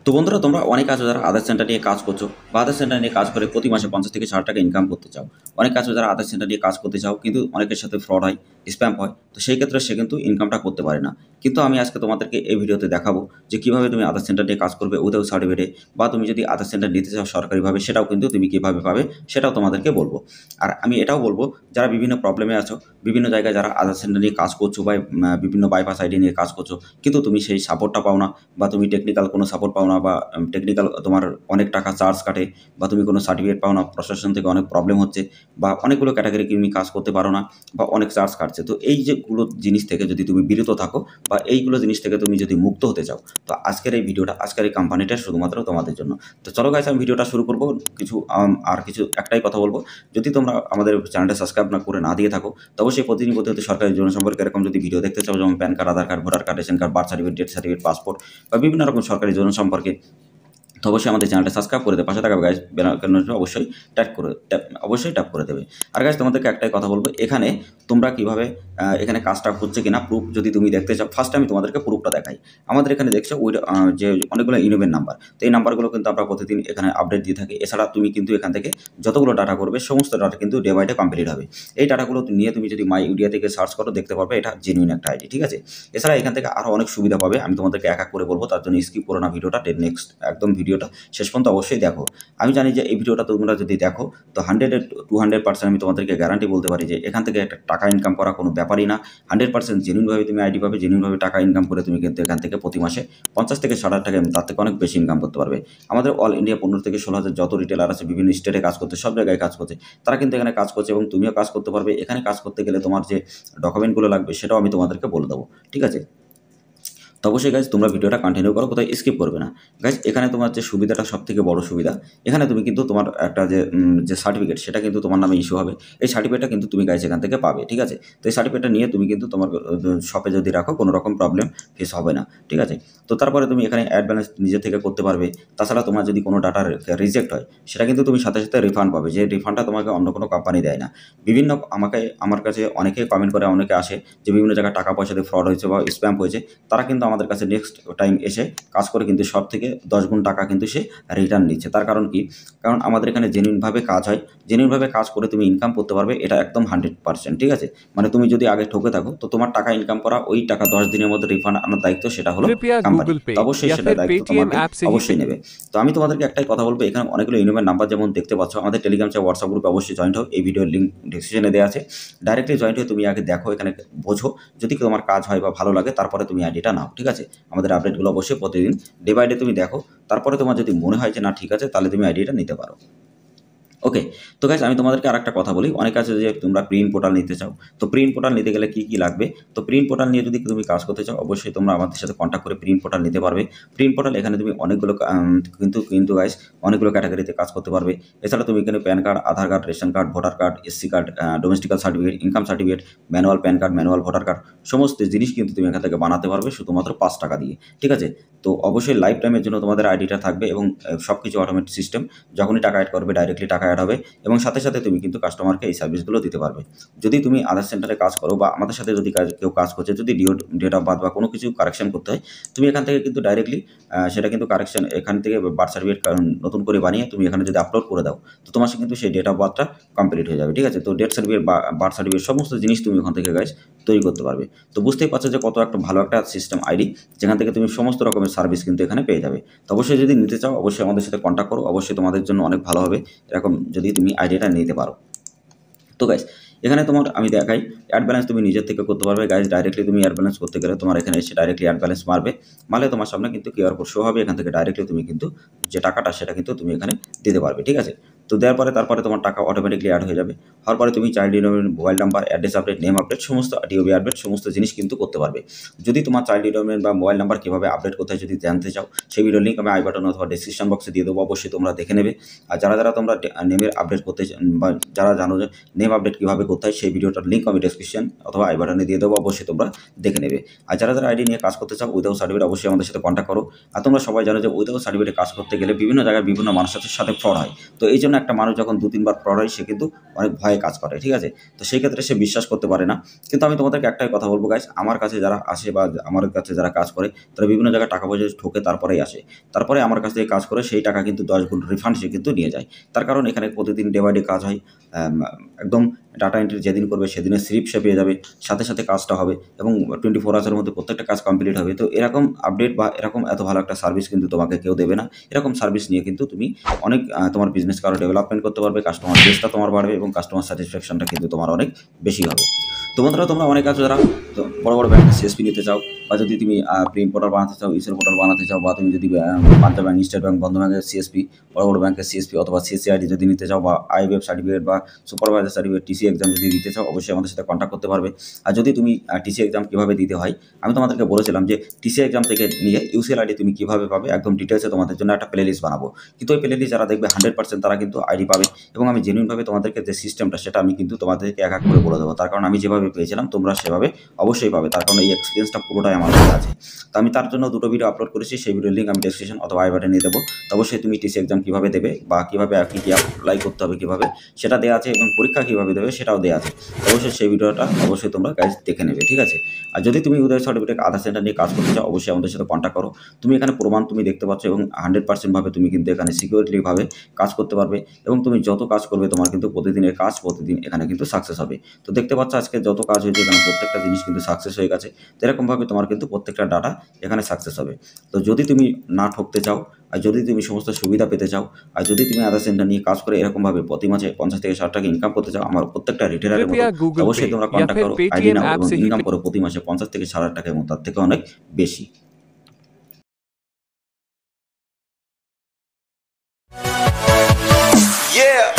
তো বন্ধুরা তোমরা অনেক আছো যারা আধার সেন্টার নিয়ে কাজ করছো বা আধার সেন্টার নিয়ে কাজ করে প্রতি মাসে 50 থেকে 60 টাকা ইনকাম করতে চাও। অনেক আছো যারা আধার সেন্টার নিয়ে কাজ করতে চাও কিন্তু অনেকের সাথে ফ্রড হয়, স্প্যাম হয়। তো সেই ক্ষেত্রে সে কিন্তু ইনকামটা করতে পারে না। কিন্তু আমি আজকে তোমাদেরকে এই ভিডিওতে দেখাবো যে কিভাবে তুমি আধার সেন্টার নিয়ে কাজ করবে উইদাউট সার্টিফিকেটে, বা তুমি যদি আধার সেন্টার নিতে চাও সরকারিভাবে সেটাও কিন্তু তুমি কিভাবে পাবে সেটাও তোমাদেরকে বলবো। আর আমি এটাও বলবো যারা বিভিন্ন প্রবলেমে আছো, বিভিন্ন জায়গায় যারা আধার সেন্টার নিয়ে কাজ করছো বা বিভিন্ন বাইপাস আইডি নিয়ে কাজ করছো কিন্তু তুমি সেই সাপোর্টটা পাও না, বা তুমি টেকনিক্যাল কোনো সাপোর্ট পাও না, বা টেকনিক্যাল তোমার অনেক টাকা চার্জ কাটে, বা তুমি কোনো সার্টিফিকেট পাও না, প্রশাসন থেকে অনেক প্রবলেম হচ্ছে, বা অনেকগুলো ক্যাটাগরি তুমি কাজ করতে পারো না, বা অনেক চার্জ কাটছে। তো এই যেগুলো জিনিস থেকে যদি তুমি বিরত থাকো বা এইগুলো জিনিস থেকে তুমি যদি মুক্ত হতে চাও, তো আজকের এই ভিডিওটা, আজকের এই কোম্পানিটা শুধুমাত্র তোমাদের জন্য। তো চলো গাইস আমি ভিডিওটা শুরু করবো। কিছু একটাই কথা বলবো, যদি তোমরা আমাদের চ্যানেলটা সাবস্ক্রাইব না করে না দিয়ে থাকো, তো অবশ্যই প্রতিদিন পদ্ধতি সরকারি জন সম্পর্কে এরকম যদি ভিডিও দেখতে চাও, যেমন pan card, Aadhaar card, voter card, ration card, birth certificate, death certificate, passport বা বিভিন্ন রকম সরকারি জন সম্পর্কে, তো অবশ্যই আমাদের চ্যানেলটা সাবস্ক্রাইব করে দেবে, পাশে থাকা গাইজ বেল আইকনের অবশ্যই ট্যাপ করে দেবে। আর গাইজ তোমাদেরকে একটাই কথা বলবো, এখানে তোমরা কিভাবে এখানে কাজটা হচ্ছে কিনা প্রুফ যদি তুমি দেখতে চাও, ফার্স্ট আমি তোমাদেরকে প্রুফটা দেখাই। আমাদের এখানে দেখছো ওই যে অনেকগুলো ইনোভেন নাম্বার, তো এই নাম্বারগুলো কিন্তু আমরা প্রতিদিন এখানে আপডেট দিয়ে থাকি। এছাড়া তুমি কিন্তু এখান থেকে যতগুলো ডাটা করবে সমস্ত ডাটা কিন্তু ডে বাই ডে কমপ্লিট হবে। এই ডাটাগুলো নিয়ে তুমি যদি মাই ইউডিয়া থেকে সার্চ করো দেখতে পারবে এটা জেনুইন একটা আইডি, ঠিক আছে। এছাড়া এখান থেকে আরও অনেক সুবিধা পাবে, আমি তোমাদেরকে এক এক করে বলবো, তার জন্য স্কিপ করো না ভিডিওটা, নেক্সট একদম ভিডিওটা শেষ পর্যন্ত অবশ্যই দেখো। আমি জানি যে এই ভিডিওটা তোমরা যদি দেখো তো 100-200% আমি তোমাদেরকে গ্যারান্টি বলতে পারি যে এখান থেকে একটা টাকা ইনকাম করা কোনো ব্যাপারই না। 100% জেনুইনভাবে তুমি আইডি পাবে, জেনুইনভাবে টাকা ইনকাম করে তুমি কিন্তু এখান থেকে প্রতি মাসে 50 থেকে 60 টাকা, তার থেকে অনেক বেশি ইনকাম করতে পারবে। আমাদের অল ইন্ডিয়া 15 থেকে 16,000 যত রিটেলার আছে, বিভিন্ন স্টেটে কাজ করতে, সব জায়গায় কাজ করছে, তারা কিন্তু এখানে কাজ করছে এবং তুমিও কাজ করতে পারবে। এখানে কাজ করতে গেলে তোমার যে ডকুমেন্টগুলো লাগবে সেটাও আমি তোমাদেরকে বলে দেবো, ঠিক আছে। তো অবশ্যই গাইজ তোমরা ভিডিওটা কন্টিনিউ করো, কোথায় স্কিপ করবে না। গাইজ এখানে তোমার যে সুবিধাটা, সবথেকে বড় সুবিধা, এখানে তুমি কিন্তু তোমার একটা যে সার্টিফিকেট সেটা কিন্তু তোমার নামে ইস্যু হবে। এই সার্টিফিকেটটা কিন্তু তুমি গাইজ এখান থেকে পাবে, ঠিক আছে। তো এই সার্টিফিকেটটা নিয়ে তুমি কিন্তু তোমার শপে যদি রাখো কোনো রকম প্রবলেম ফেস হবে না, ঠিক আছে। তো তারপরে তুমি এখানে অ্যাড ব্যালেন্স নিজে থেকে করতে পারবে। তাছাড়া তোমার যদি কোনো ডাটা রিজেক্ট হয় সেটা কিন্তু তুমি সাথে সাথে রিফান্ড পাবে, যে রিফান্ডটা তোমাকে অন্য কোনো কোম্পানি দেয় না। আমার কাছে অনেকে কমেন্ট করে, অনেকে আসে যে বিভিন্ন জায়গায় টাকা পয়সা দিয়ে ফ্রড হয়েছে বা স্প্যাম হয়েছে, তারা কিন্তু আমাদের কাছে নেক্সট টাইম এসে কাজ করে কিন্তু সব থেকে 10 গুণ টাকা কিন্তু সে রিটার্ন নিচ্ছে। তার কারণ কি? কারণ আমাদের এখানে জেনুইনভাবে কাজ হয়, জেনুইনভাবে কাজ করে তুমি ইনকাম করতে পারবে, এটা একদম 100%, ঠিক আছে। মানে তুমি যদি আগে ঠকে থাকো তো তোমার টাকা ইনকাম করা, ওই টাকা 10 দিনের মধ্যে রিফান্ড আনার দায়িত্ব সেটা হলো कृपया কোম্পানি। गूगल पे তো অবশ্যই या সেটা फिर দায়িত্ব पेटीएम তোমাকে ऐप से ही অবশ্যই নেবে। তো আমি তোমাদেরকে একটাই কথা বলবো, এখানে অনেকগুলো ইনোভেন নাম্বার যেমন দেখতে পাচ্ছ, আমাদের টেলিগ্রাম চ্যানেল, হোয়াটসঅ্যাপ গ্রুপে অবশ্যই জয়েন্ট হও। এই ভিডিওর লিঙ্ক ডিসক্রিপশনে দেওয়া আছে, ডাইরেক্টলি জয়েন্ট হয়ে তুমি আগে দেখো, এখানে বোঝো, যদি তোমার কাজ হয় বা ভালো লাগে তারপরে তুমি আইডিটা নাও, ঠিক আছে। আমাদের আপডেটগুলো অবশ্যই প্রতিদিন ডে বাই ডে তুমি দেখো, তারপরে তোমার যদি মনে হয় যে না ঠিক আছে তাহলে তুমি আইডিটা নিতে পারো। ওকে। তো গাইস আমি তোমাদেরকে আরেকটা কথা বলি, অনেক আছে যে তোমরা প্রিন্ট পোর্টাল নিতে চাও। তো প্রিন্ট পোর্টাল নিতে গেলে কি লাগবে? তো প্রিন্ট পোর্টাল নিয়ে যদি তুমি কাজ করতে চাও অবশ্যই তোমরা আমাদের সাথে কন্ট্যাক্ট করে প্রিন্ট পোর্টাল নিতে পারবে। প্রিন্ট পোর্টাল এখানে তুমি অনেকগুলো কিন্তু গাইস অনেকগুলো ক্যাটাগরিতে কাজ করতে পারবে। এছাড়া তুমি এখানে pan card, Aadhaar card, ration card, voter card, SC card, domicile certificate, income certificate, manual pan card, manual voter card, সমস্ত জিনিস কিন্তু তুমি এখান থেকে বানাতে পারবে শুধুমাত্র 5 টাকা দিয়ে, ঠিক আছে। তো অবশ্যই লাইফ টাইমের জন্য তোমাদের আইডিটা থাকবে এবং সব কিছু অটোমেটিক সিস্টেম, যখনই টাকা অ্যাড করবে ডাইরেক্টলি টাকা অ্যাড হবে এবং সাথে সাথে তুমি কিন্তু কাস্টমারকে এই সার্ভিসগুলো দিতে পারবে। যদি তুমি আধার সেন্টারে কাজ করো বা আমাদের সাথে যদি কেউ কাজ করছে, যদি ডেট অফ বার্থ বা কোনো কিছু কারেকশন করতে হয়, তুমি এখান থেকে কিন্তু ডাইরেক্টলি সেটা কিন্তু কারেকশন, এখান থেকে বার্থ সার্টিফিকেট নতুন করে বানিয়ে তুমি এখানে যদি আপলোড করে দাও তো তোমার কিন্তু সেই ডেট অফ বার্থটা কমপ্লিট হয়ে যাবে, ঠিক আছে। তো ডেথ সার্টিফিকেট বা বার্থ সার্টিফিকেট সমস্ত জিনিস তুমি ওখান থেকে গাইস তৈরি করতে পারবে। তো বুঝতেই পারছো যে কত একটা ভালো একটা সিস্টেম আইডি, যেখান থেকে তুমি সমস্ত রকমের সার্ভিস কিন্তু এখানে পেয়ে যাবে। তো অবশ্যই যদি নিতে চাও অবশ্যই আমাদের সাথে কন্ট্যাক্ট করো, অবশ্যই তোমাদের জন্য অনেক ভালো হবে এরকম যদি তুমি আইডিয়াটা নিতে পারো। তো গাইস এখানে তোমার আমি দেখাই, অ্যাড ব্যালেন্স তুমি নিজের থেকে করতে পারবে গাইস। ডাইরেক্টলি তুমি অ্যাড ব্যালেন্স করতে গেলে তোমার এখানে এসে ডাইরেক্টলি অ্যাড ব্যালেন্স মারলে তোমার সামনে কিন্তু কিউআর কোড শো হবে, এখান থেকে ডাইরেক্টলি তুমি কিন্তু যে টাকাটা সেটা কিন্তু তুমি এখানে দিতে পারবে, ঠিক আছে। তো দেওয়ার পরে তারপরে তোমার টাকা অটোমেটিকলি অ্যাড হয়ে যাবে। হওয়ার পরে তুমি চাইল্ড ডিনোমিনেন্ট, mobile number, address update, name update, সমস্ত ডিওবি আপডেট সমস্ত জিনিস কিন্তু করতে পারবে। যদি তোমার চাইল্ড ডিনোমিনেন্ট বা মোবাইল নাম্বার কীভাবে আপডেট করতে হয় যদি জানতে চাও, সেই ভিডিও লিঙ্ক আমি আই বাটন অথবা ডিসক্রিপশন বক্সে দিয়ে দেবো, অবশ্যই তোমরা দেখে নেবে। আর যারা তোমরা নেমের আপডেট করতে বা যারা জানো যে নেম আপডেট কীভাবে করতে হয় সেই ভিডিওটার লিঙ্ক আমি ডিসক্রিপশন অথবা আই বাটনে দিয়ে দেবো, অবশ্যই তোমরা দেখে নেবে। আর যারা আইডি নিয়ে কাজ করতে চাও উইদাউট সার্টিফিকেট অবশ্যই আমাদের সাথে কন্ট্যাক্ট করো। আর তোমরা সবাই জানো যে উইদাউট সার্টিফিকেটে কাজ করতে গেলে বিভিন্ন জায়গায় বিভিন্ন মানুষের সাথে ফ্রড হয়। তো এই জন্য একটা মানুষ যখন 2-3 বার ফ্রড হয় সে কিন্তু অনেক ভয়ে কাজ করে, ঠিক আছে? তো সেই ক্ষেত্রে সে বিশ্বাস করতে পারে না। কিন্তু আমি তোমাদেরকে একটাই কথা বলব গাইস, আমার কাছে যারা আসে বা আমার কাছে যারা কাজ করে তারা বিভিন্ন জায়গায় টাকা পয়সা ঠকে তারপরেই আসে। তারপরে আমার কাছ থেকে কাজ করে সেই টাকা কিন্তু 10 গুণ রিফান্ড সে কিন্তু নিয়ে যায়। তার কারণ এখানে প্রতিদিন ডে বাই ডে কাজ হয়। আম একদম ডাটা এন্ট্রি যেদিন করবে সেদিনের স্লিপ সে পেয়ে যাবে। সাথে, সাথে কাজটা হবে এবং 24 আওয়ার্সের মধ্যে প্রত্যেকটা কাজ কমপ্লিট হবে। তো এরকম আপডেট বা এরকম এত ভালো একটা সার্ভিস কিন্তু তোমাকে কেউ দেবে না। এরকম সার্ভিস নিয়ে কিন্তু তুমি অনেক তোমার বিজনেসকে আরও ডেভেলপমেন্ট করতে পারবে, কাস্টমার বেসটা তোমার বাড়বে এবং কাস্টমার স্যাটিসফ্যাকশনটা কিন্তু তোমার অনেক বেশি হবে। তো বন্ধুরা তোমরা অনেক আছো যারা তো বড়, বড় ব্যাংকের সিএসপি নিতে চাও বা যদি তুমি প্রিন্ট পোর্টাল বানাতে চাও, ইসেল পোর্টাল বানাতে চাও বা তুমি যদি পাঞ্জাব ব্যাংক, স্টেট ব্যাংক, বন্ধন ব্যাংকের সিএসপি, বড়, বড় ব্যাংকের সিএসপি অথবা সিসিআইডি যদি নিতে চাও বা আইবিএফ সার্টিফিকেট বা সুপারভাইজার সার্টিফিকেট, টিসি এক্সাম যদি দিতে চাও অবশ্যই আমাদের সাথে কন্ট্যাক্ট করতে পারবে। আর যদি তুমি টিসি এক্সাম কীভাবে দিতে হয় আমি তোমাদেরকে বলেছিলাম যে টিসি এক্সাম থেকে নিয়ে ইউসিএল আইডি তুমি কীভাবে পাবে একদম ডিটেলসে তোমাদের জন্য একটা প্লে লিস্ট বানাবো। কিন্তু ওই প্লে লিস্ট যারা দেখবে 100% তারা কিন্তু আইডি পাবে এবং আমি জেনুইনভাবে তোমাদেরকে যে সিস্টেমটা সেটা আমি কিন্তু তোমাদেরকে এক এক করে বলে দেবো। তার কারণ আমি যেভাবে পেয়েছিলাম তোমরা সেভাবে অবশ্যই পাবে। তার কারণ এই এক্সপিরিয়েন্সটা পুরোটাই আমার কাছে আছে। তো আমি তার জন্য 2টো ভিডিও আপলোড করেছি, সেই ভিডিওর লিঙ্ক আমি ডেসক্রিপশন অথবা আই বাটনে দেবো। তো অবশ্যই তুমি টিসি এক্সাম কীভাবে দেবে বা কীভাবে কী কী অ্যাপ্লাই করতে হবে কীভাবে সেটা দেওয়া আছে এবং পরীক্ষা কীভাবে দেবে সেটাও দেওয়া আছে। অবশ্যই সেই ভিডিওটা অবশ্যই তোমরা গাইজ দেখে নেবে, ঠিক আছে? আর যদি তুমি উদয় সার্টিফিকেট আধার সেন্টার নিয়ে কাজ করতে চাও অবশ্যই আমাদের সাথে কন্ট্যাক্ট করো। তুমি এখানে প্রমাণ তুমি দেখতে পাচ্ছ এবং 100% ভাবে তুমি কিন্তু এখানে সিকিউরিটিভাবে কাজ করতে পারবে এবং তুমি যত কাজ করবে তোমার কিন্তু প্রতিদিনের কাজ প্রতিদিন এখানে কিন্তু সাকসেস হবে। তো দেখতে পাচ্ছ আজকে যত কাজ হয়েছে এখানে প্রত্যেকটা জিনিস কিন্তু সাকসেস হয়ে গেছে। তো এরকমভাবে তোমার কিন্তু প্রত্যেকটা ডাটা এখানে সাকসেস হবে। তো যদি তুমি না ঠকতে চাও আর যদি তুমি সমস্ত সুবিধা পেতে চাও আর যদি তুমি আধার সেন্টার নিয়ে কাজ করে এরকমভাবে প্রতি মাসে 50 থেকে 60 টাকা ইনকাম করতে চাও আমার প্রত্যেকটা রিটেলারের মতো कृपया गूगल অবশ্যই पे তোমরা या কন্ট্যাক্ট फिर করো, আইডি पेटीएम নাও ऐप এবং से ही ইনকাম করো প্রতি মাসে 50 থেকে 60 টাকা এবং তার থেকে অনেক বেশি। Yeah.